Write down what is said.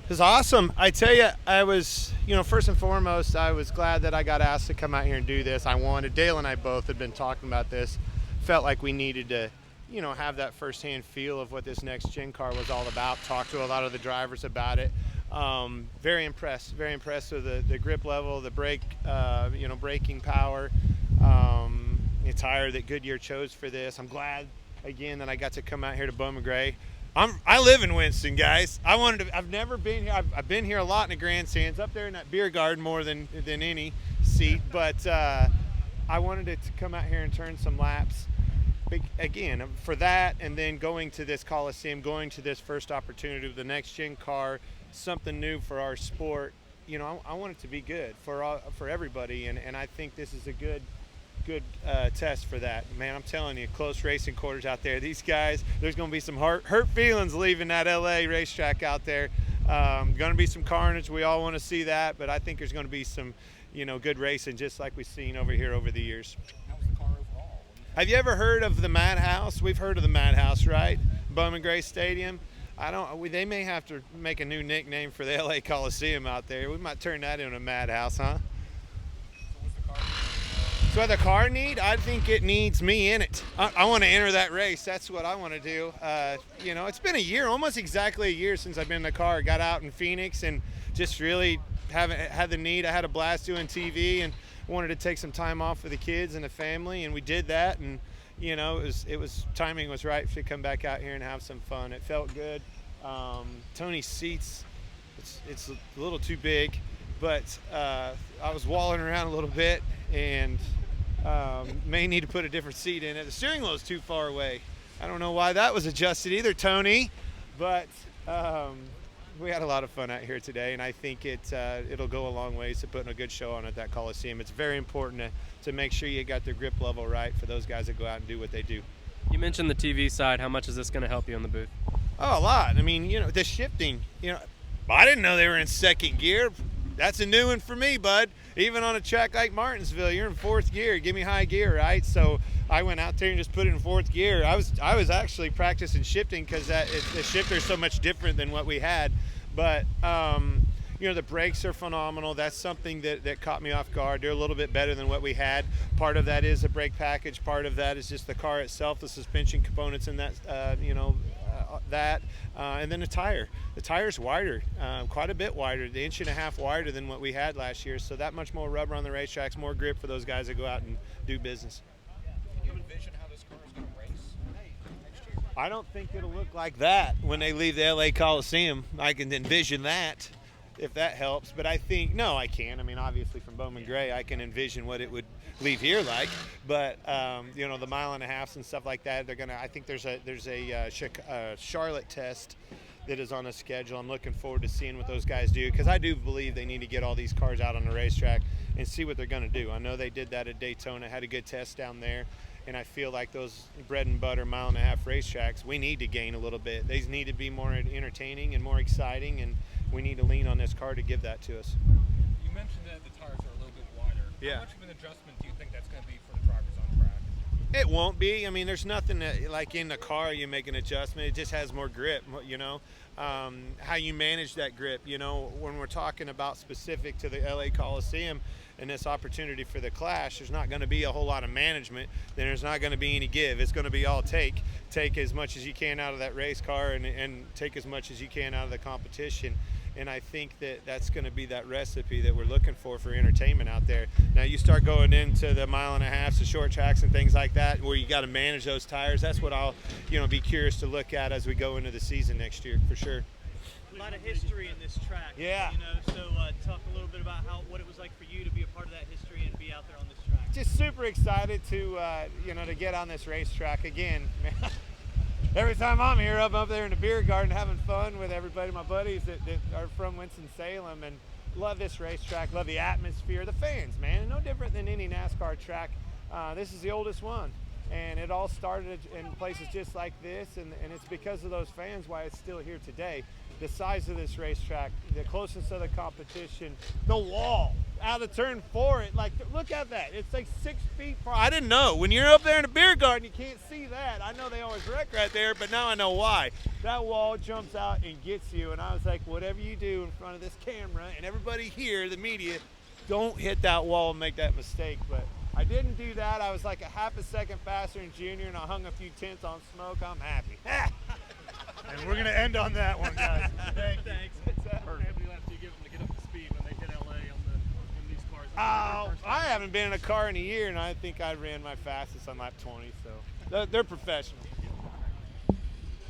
It was awesome. I tell you, I was, first and foremost, I was glad that I got asked to come out here and do this. Dale and I both had been talking about this, felt like we needed to, have that firsthand feel of what this next gen car was all about, talk to a lot of the drivers about it. Very impressed with the grip level, the braking power, the tire that Goodyear chose for this. I'm glad, again, that I got to come out here to Bowman Gray. I live in Winston, guys. I've never been here. I've been here a lot in the grandstands, up there in that beer garden more than any seat. But I wanted to come out here and turn some laps. Again, for that, and then going to this Coliseum, going to this first opportunity with the next gen car, something new for our sport. I want it to be good for everybody, and I think this is a good test for that. Man, I'm telling you, close racing quarters out there. These guys, there's going to be some hurt feelings leaving that LA racetrack out there. Going to be some carnage. We all want to see that, but I think there's going to be some, good racing, just like we've seen over here over the years. How was the car overall? Have you ever heard of the Madhouse? We've heard of the Madhouse, right? Bowman Gray Stadium. They may have to make a new nickname for the LA Coliseum out there. We might turn that into a Madhouse, huh? So what the car need? I think it needs me in it. I want to enter that race. That's what I want to do. It's been a year, almost exactly a year since I've been in the car. Got out in Phoenix and just really haven't had the need. I had a blast doing TV and wanted to take some time off for the kids and the family, and we did that. And it was timing was right to come back out here and have some fun. It felt good. Tony's seats, it's a little too big, but I was walling around a little bit and may need to put a different seat in it. The steering wheel is too far away. I don't know why that was adjusted either, Tony, but we had a lot of fun out here today, and I think it'll go a long ways to putting a good show on at that Coliseum. It's very important to make sure you got their grip level right for those guys that go out and do what they do. You mentioned the TV side. How much is this going to help you in the booth? Oh, a lot. I mean, the shifting, I didn't know they were in second gear. That's a new one for me, bud. Even on a track like Martinsville, you're in fourth gear. Give me high gear, right? So I went out there and just put it in fourth gear. I was actually practicing shifting because the shifter is so much different than what we had. But the brakes are phenomenal. That's something that caught me off guard. They're a little bit better than what we had. Part of that is a brake package. Part of that is just the car itself, the suspension components in that, and then the tire. The tire's wider, quite a bit wider, the 1.5 inches wider than what we had last year. So that much more rubber on the racetracks, more grip for those guys that go out and do business. Can you envision how this car is going to race next year? I don't think it'll look like that when they leave the LA Coliseum. I can envision that, if that helps. But I can't. I mean, obviously from Bowman Gray, I can envision what it would leave here like. But the 1.5 miles and stuff like that, I think there's a Charlotte test that is on a schedule. I'm looking forward to seeing what those guys do, because I do believe they need to get all these cars out on the racetrack and see what they're going to do. I know they did that at Daytona, had a good test down there, and I feel like those bread and butter 1.5 mile racetracks, we need to gain a little bit. They need to be more entertaining and more exciting, and we need to lean on this car to give that to us. You mentioned that the tires are a little bit wider. Yeah. How much of an adjustment do you think that's going to be for the drivers on track? It won't be. I mean, there's nothing that, like in the car, you make an adjustment. It just has more grip, how you manage that grip. When we're talking about specific to the LA Coliseum and this opportunity for the Clash, there's not going to be a whole lot of management. Then there's not going to be any give. It's going to be all take as much as you can out of that race car and take as much as you can out of the competition. And I think that's going to be that recipe that we're looking for entertainment out there. Now you start going into the 1.5 miles, the short tracks and things like that, where you got to manage those tires. That's what I'll, be curious to look at as we go into the season next year, for sure. A lot of history in this track. Yeah. So talk a little bit about what it was like for you to be a part of that history and be out there on this track. Just super excited to to get on this racetrack again. Every time I'm here, I'm up there in the beer garden having fun with everybody, my buddies that are from Winson-Salem, and love this racetrack, love the atmosphere, the fans, man. No different than any NASCAR track. This is the oldest one, and it all started in places just like this, and it's because of those fans why it's still here today. The size of this racetrack, the closeness of the competition, the wall. out of turn 4. It like, look at that. It's like 6 feet far. I didn't know. When you're up there in the beer garden, you can't see that. I know they always wreck right there, but now I know why. That wall jumps out and gets you, and I was like, whatever you do in front of this camera and everybody here, the media, don't hit that wall and make that mistake. But I didn't do that. I was like a half a second faster than Junior, and I hung a few tenths on smoke. I'm happy. And we're going to end on that one, guys. Thank you. Thanks. How many laps do you give them to get up to speed when they hit LA on these cars? Oh, I haven't been in a car in a year, and I think I ran my fastest on lap 20. So they're professional.